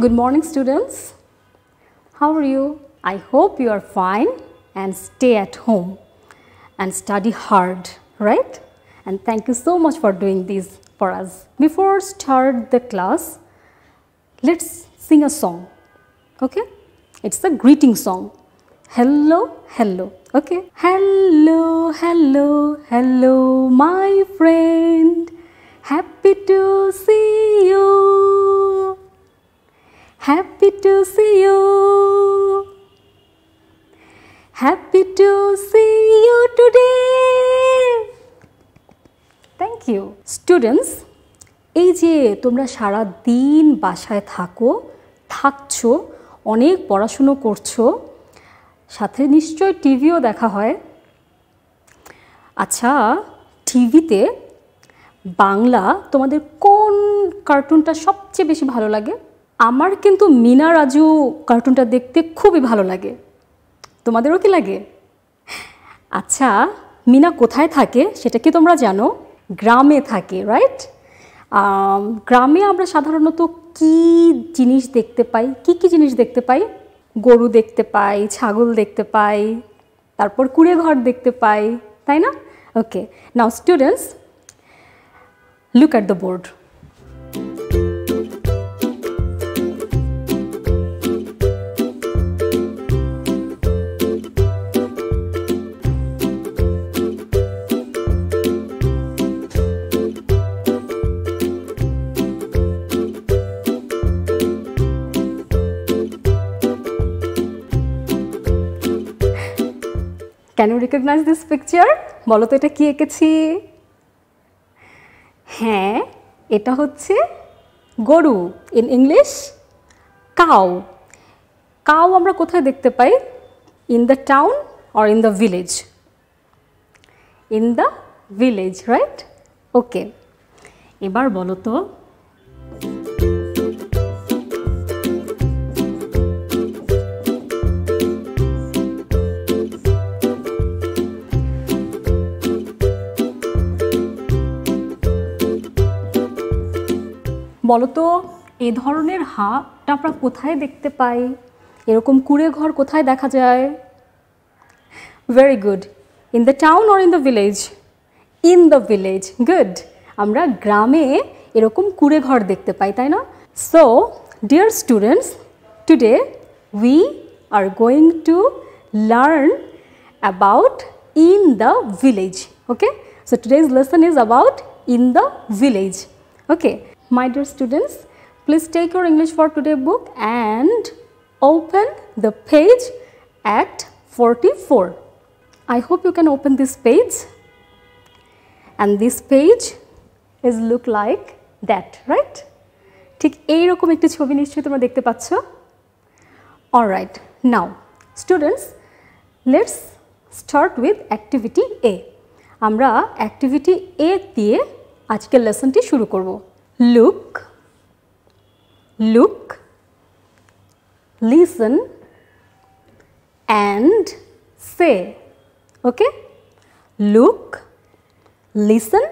Good morning, students. How are you? I hope you are fine and stay at home and study hard, right? And thank you so much for doing this for us. Before start the class, let's sing a song, okay? It's a greeting song. Hello, hello, okay? Hello, hello, hello, my friend. Happy to see you. Happy to see you. Happy to see you today. Thank you. Students, এই যে তোমরা সারা দিন বাসায় থাকছো, অনেক পড়াশুনো করছো, সাথে নিশ্চয় টিভিও দেখা হয়। আচ্ছা, টিভিতে বাংলা তোমাদের কোন কার্টুনটা সবচেয়ে বেশি ভালো লাগে? আমার কিন্তু মিনা রাজু কার্টুনটা দেখতে খুবই ভালো লাগে। তোমাদেরও কি লাগে? আচ্ছা, মিনা কোথায় থাকে সেটা কি তোমরা জানো? গ্রামে থাকে, রাইট? গ্রামে আমরা সাধারণত কি জিনিস দেখতে পাই? কি জিনিস দেখতে পাই? গরু দেখতে পাই, ছাগল দেখতে পাই, তারপর কুঁড়ে ঘর দেখতে পাই, তাই না? ওকে, নাও students, look at the board. Can you recognize this picture? বলো তো এটা কি এঁকেছি? হ্যাঁ, এটা হচ্ছে গরু। In English cow. কাউ আমরা কোথায় দেখতে পাই? In the town or in the village? In the village, right? Okay, এবার বলো তো বলতো এই ধরনের হাটটা আমরা কোথায় দেখতে পাই? এরকম কুঁড়ে ঘর কোথায় দেখা যায়? Very good. In the town or in the village? In the village, good. আমরা গ্রামে এরকম কুঁড়ে ঘর দেখতে পাই, তাই না? So dear students, today we are going to learn about in the village, okay? So today's lesson is about in the village, okay? My dear students, please take your English for Today book and open the page at 44. I hope you can open this page, and this page is look like that, right? ঠিক এই রকম একটি ছবি নিশ্চয়ই তোমরা দেখতে পাচ্ছ। All right, now students, let's start with activity A. আমরা activity A দিয়ে আজকের লেসনটি শুরু করব। Look, look, listen and say, okay? Look, listen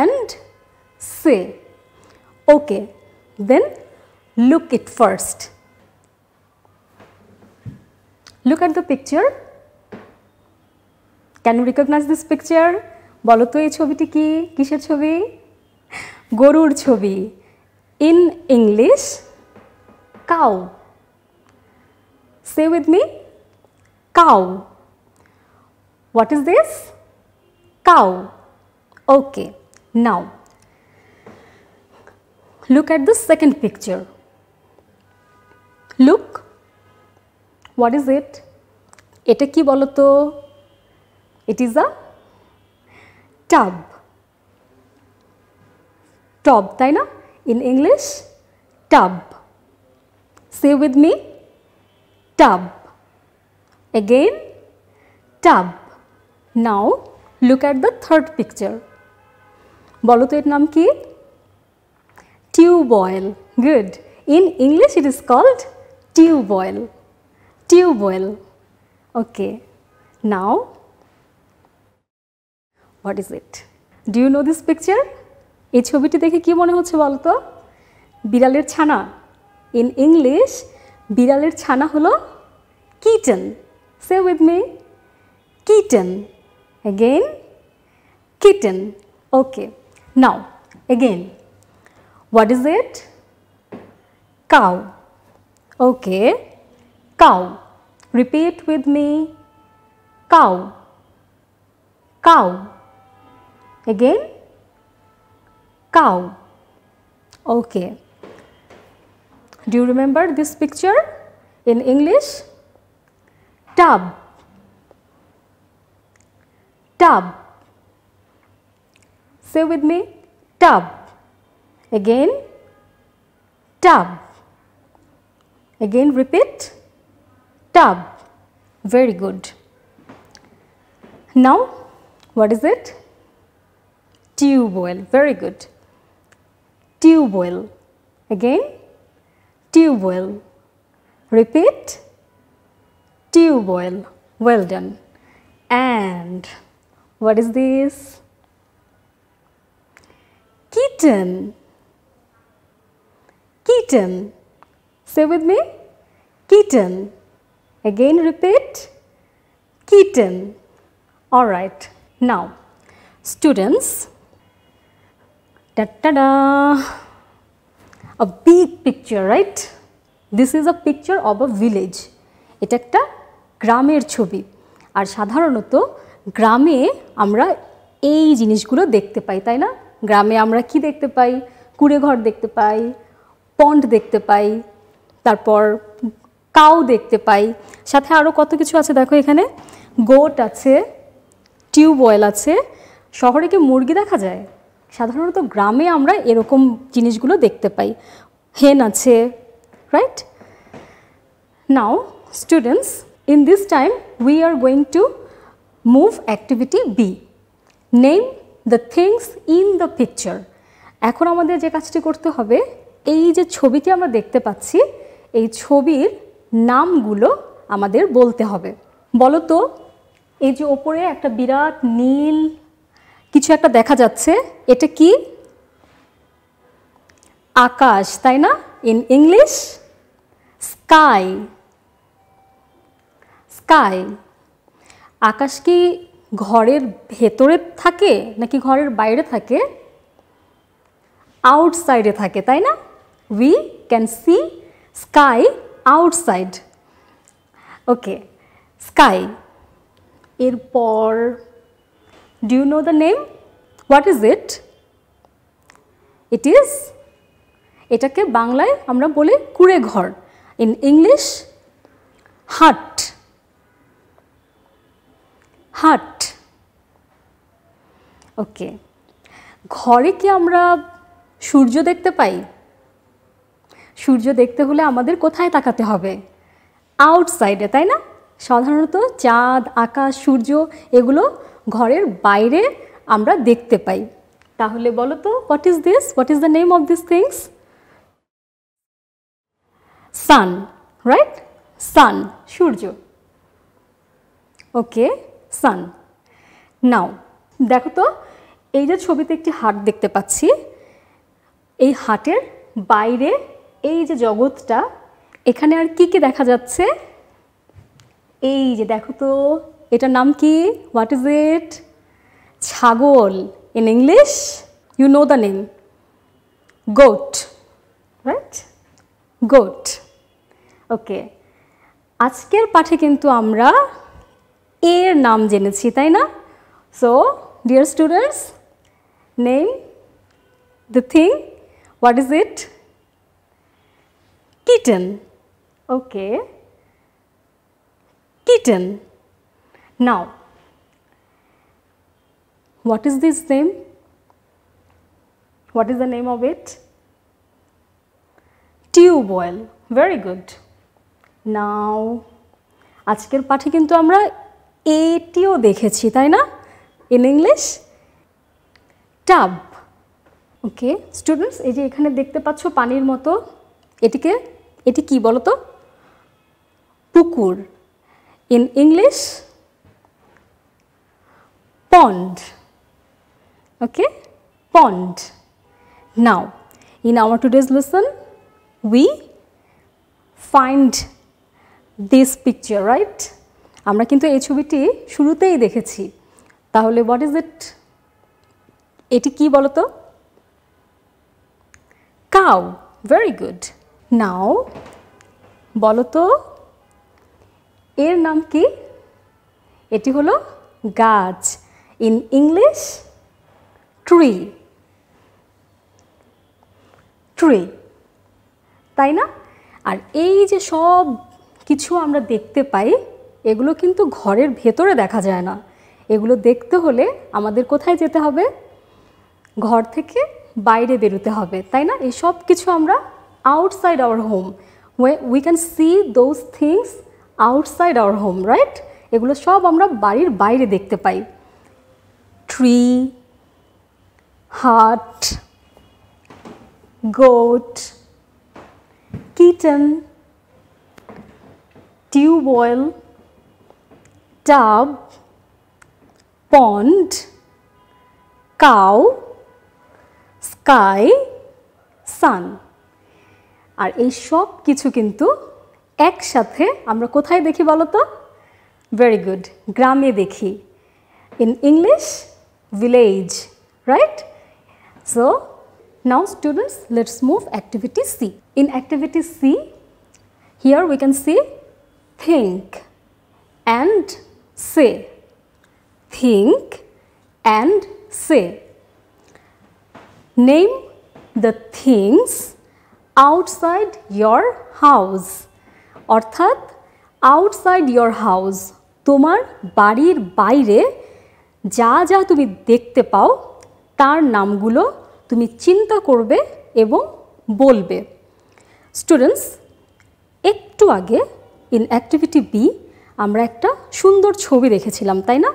and say, okay? Then look it first. Look at the picture. Can you recognize this picture? বলো তো এই ছবিটি কি? কিসের ছবি? গরুর ছবি। In English cow. Say with me, cow. What is this? Cow. Okay, now look at the second picture. Look, what is it? এটা কি বলো তো? It is a tub. Tub, তাই না? In English, tub. Say with me, tub. Again, tub. Now, look at the third picture. বলো তো এর নাম কি? Tube oil. Good. In English, it is called tube oil. Tube oil. Okay. Now, what is it? Do you know this picture? এই ছবিটি দেখে কি মনে হচ্ছে বলতো? বিড়ালের ছানা, In English, বিড়ালের ছানা হলো kitten. Say with me. Kitten. Again, kitten. Okay. Now, again, what is it? Cow. Okay. Cow. Repeat with me. Cow. Cow. Again, cow. Okay. Do you remember this picture in English? Tub. Tub. Say with me, tub. Again, tub. Again, repeat, tub. Very good. Now, what is it? Tube well. Very good. Tube well. Again, tube well. Repeat, tube well. Well done. And what is this? Kitten. Kitten. Say with me, kitten. Again, repeat, kitten. All right. Now, students, ta-da, a big picture, right? This is a picture of a village. এটা একটা গ্রামের ছবি। আর সাধারণত গ্রামে আমরা এই জিনিসগুলো দেখতে পাই, তাই না? গ্রামে আমরা কি দেখতে পাই? কুঁড়ে ঘর দেখতে পাই, পন্ড দেখতে পাই, তারপর কাউ দেখতে পাই, সাথে আরও কত কিছু আছে দেখো এখানে। গোট আছে, টিউবওয়েল আছে। শহরে কি মুরগি দেখা যায়? সাধারণত গ্রামে আমরা এরকম জিনিসগুলো দেখতে পাই। হেন আছে, right? Now students, in this time we are going to move activity B. Name the things in the picture. এখন আমাদের যে কাজটি করতে হবে, এই যে ছবিটি আমরা দেখতে পাচ্ছি, এই ছবির নামগুলো আমাদের বলতে হবে। বলো তো, এই যে ওপরে একটা বিরাট নীল কিছু একটা দেখা যাচ্ছে, এটা কি? আকাশ, তাই না? In English, sky. স্কাই। আকাশ কি ঘরের ভেতরে থাকে নাকি ঘরের বাইরে থাকে? আউটসাইডে থাকে, তাই না? We can see sky outside. Okay, sky. এরপর, do you know the name? What is it? It is, এটাকে বাংলায় আমরা বলি কুঁড়ে ঘর। ইন ইংলিশ, হাট। হাট। ওকে, ঘরে কি আমরা সূর্য দেখতে পাই? সূর্য দেখতে হলে আমাদের কোথায় তাকাতে হবে? আউটসাইডে, তাই না? সাধারণত চাঁদ, আকাশ, সূর্য এগুলো ঘরের বাইরে আমরা দেখতে পাই। তাহলে বলো তো, what is this? What is the name of this things? Sun, right? Sun, সূর্য। Okay, sun. নাও দেখো তো, এই যে ছবিতে একটি হাট দেখতে পাচ্ছি, এই হাটের বাইরে এই যে জগৎটা, এখানে আর কি কি দেখা যাচ্ছে? এই যে দেখো তো, এটার নাম কি? What is it? ছাগল। In English, you know the name, goat, right? Goat. Okay, আজকের পাঠে কিন্তু আমরা এর নাম জেনেছি, তাই না? So dear students, name the thing. What is it? Kitten. Okay, kitten. Now, what is this name? What is the name of it? Tubewell. Very good. Now, আজকের পাঠে কিন্তু আমরা এটিও দেখেছি, তাই না? In English, tub. Okay students, এই যে এখানে দেখতে পাচ্ছ পানির মতো, এটি কি বলো তো? পুকুর। In English, pond. Okay, pond. Now, in our today's lesson, we find this picture, right? আমরা কিন্তু এই ছবিটি শুরুতেই দেখেছি। তাহলে what is it? এটি কি বলো তো? Cow. Very good. Now বলো তো এর নাম কি? এটি হলো গাছ। In English, tree. Tree. তাই না? আর এই যে সব কিছু আমরা দেখতে পাই এগুলো কিন্তু ঘরের ভেতরে দেখা যায় না। এগুলো দেখতে হলে আমাদের কোথায় যেতে হবে? ঘর থেকে বাইরে বেরোতে হবে, তাই না? এই সব কিছু আমরা outside our home, we can see those things outside our home, right? এগুলো সব আমরা বাড়ির বাইরে দেখতে পাই। Tree, hut, goat, kitten, tubewell, tub, pond, cow, sky, sun. আর এই সব কিছু কিন্তু একসাথে আমরা কোথায় দেখি বলো তো? ভেরি গুড, গ্রামে দেখি। In English, village, right? So now students, let's move activity C. In activity C, here we can see think and say. Think and say. Name the things outside your house. অর্থাৎ outside your house, তোমার বাড়ির বাইরে যা যা তুমি দেখতে পাও তার নামগুলো তুমি চিন্তা করবে এবং বলবে। স্টুডেন্টস, একটু আগে ইন অ্যাক্টিভিটি বি আমরা একটা সুন্দর ছবি দেখেছিলাম, তাই না?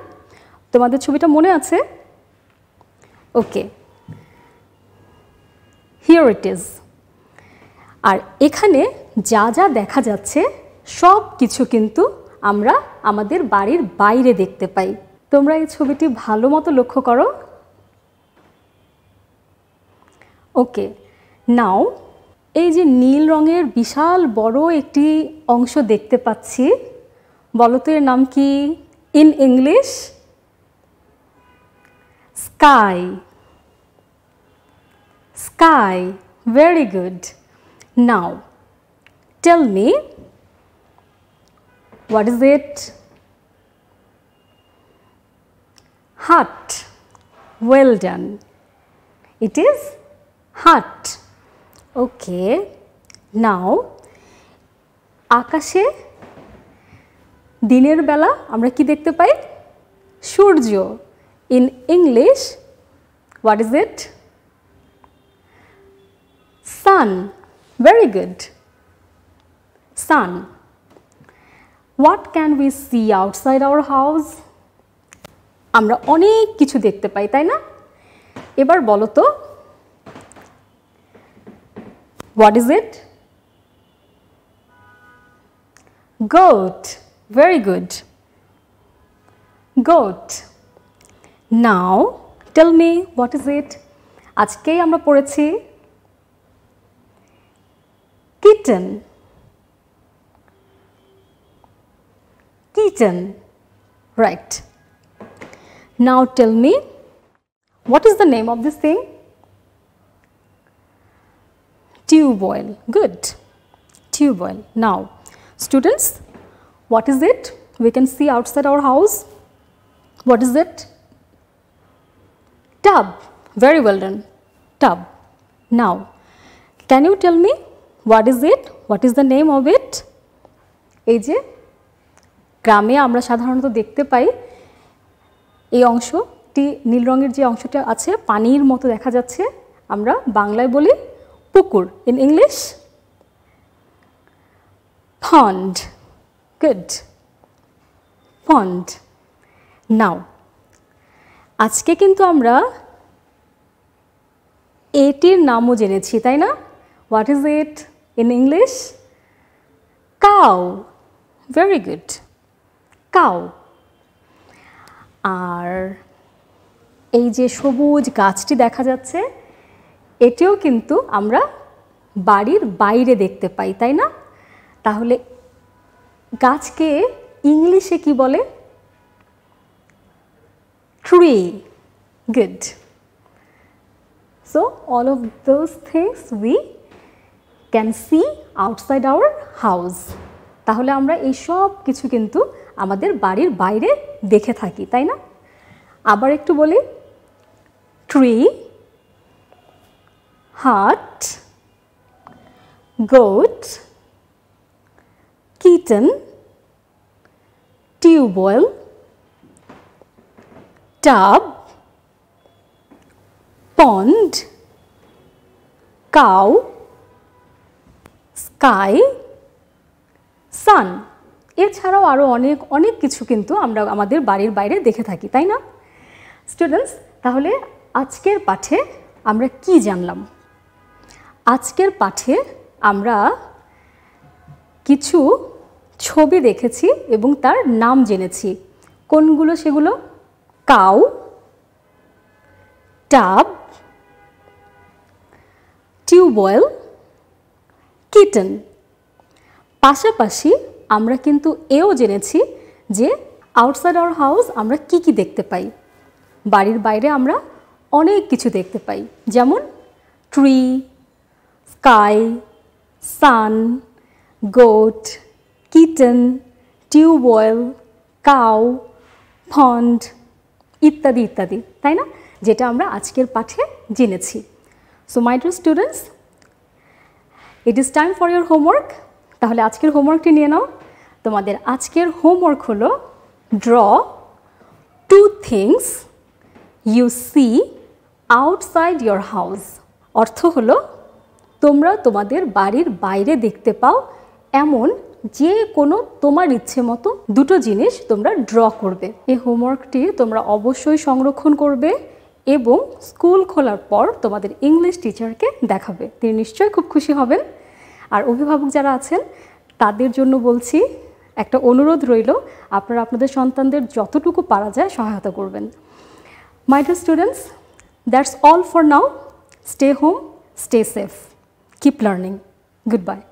তোমাদের ছবিটা মনে আছে? ওকে, হিয়ার ইট ইজ। আর এখানে যা যা দেখা যাচ্ছে সব কিছু কিন্তু আমরা আমাদের বাড়ির বাইরে দেখতে পাই। তোমরা এই ছবিটি ভালো মতো লক্ষ্য করো। ওকে, নাও এই যে নীল রঙের বিশাল বড় একটি অংশ দেখতে পাচ্ছি, বলো তো এর নাম কি? In English, sky. Sky, very good. Now tell me, what is it? Hut. Well done. It is hut. Okay. Now আকাশে দিনের বেলা আমরা কি দেখতে পাই? সূর্য। In English, what is it? Sun. Very good. Sun. What can we see outside our house? আমরা অনেক কিছু দেখতে পাই, তাই না? এবার বলো তো, what is it? Goat. Very good. Goat. Now tell me, what is it? আজকেই আমরা পড়েছি kitten. Kitten, right. Now tell me, what is the name of this thing? Tubewell. Good. Tubewell. Now students, what is it we can see outside our house? What is it? Tub. Very well done. Tub. Now can you tell me, what is it? What is the name of it? এই যে গ্রামে আমরা সাধারণত দেখতে পাই এই অংশটি, নীল রঙের যে অংশটা আছে পানির মতো দেখা যাচ্ছে, আমরা বাংলায় বলি পুকুর। In English, pond. Good. Pond. Now আজকে কিন্তু আমরা এটির নামও জেনেছি, তাই না? What is it in English? Cow. Very good. Cow. আর এই যে সবুজ গাছটি দেখা যাচ্ছে এটিও কিন্তু আমরা বাড়ির বাইরে দেখতে পাই, তাই না? তাহলে গাছকে ইংলিশে কি বলে? Tree. Good. So all of those things we can C outside our house. তাহলে আমরা এই সব কিছু কিন্তু আমাদের বাড়ির বাইরে দেখে থাকি, তাই না? আবার একটু বলি, ট্রি, হাট, goat, kitten, tubewell, tub, pond, cow, sky, sun। এছাড়াও আরও অনেক কিছু কিন্তু আমরা আমাদের বাড়ির বাইরে দেখে থাকি, তাই না স্টুডেন্টস? তাহলে আজকের পাঠে আমরা কি জানলাম? আজকের পাঠে আমরা কিছু ছবি দেখেছি এবং তার নাম জেনেছি। কোনগুলো সেগুলো? Cow, tub, tubewell, kitten. পাশাপাশি আমরা কিন্তু এও জেনেছি যে আউটসাইড আওয়ার হাউস আমরা কি কি দেখতে পাই। বাড়ির বাইরে আমরা অনেক কিছু দেখতে পাই, যেমন ট্রি, স্কাই, সান, গোট, কিটেন, টিউবওয়েল, কাউ, পন্ড ইত্যাদি ইত্যাদি, তাই না? যেটা আমরা আজকের পাঠে জেনেছি। So my dear students, it is time for your homework. তাহলে আজকের হোমওয়ার্কটি নিয়ে নাও। তোমাদের আজকের হোমওয়ার্ক হলো draw 2 things you see outside your house। অর্থ হলো তোমরা তোমাদের বাড়ির বাইরে দেখতে পাও এমন যে কোনো তোমার ইচ্ছে মতো 2টো জিনিস তোমরা ড্র করবে। এই হোমওয়ার্কটি তোমরা অবশ্যই সংরক্ষণ করবে এবং স্কুল খোলার পর তোমাদের ইংলিশ টিচারকে দেখাবে। তিনি নিশ্চয়ই খুব খুশি হবেন। আর অভিভাবক যারা আছেন তাদের জন্য বলছি, একটা অনুরোধ রইল, আপনারা আপনাদের সন্তানদের যতটুকু পারা যায় সহায়তা করবেন। My dear students, that's all for now. Stay home, stay safe, keep learning. Goodbye.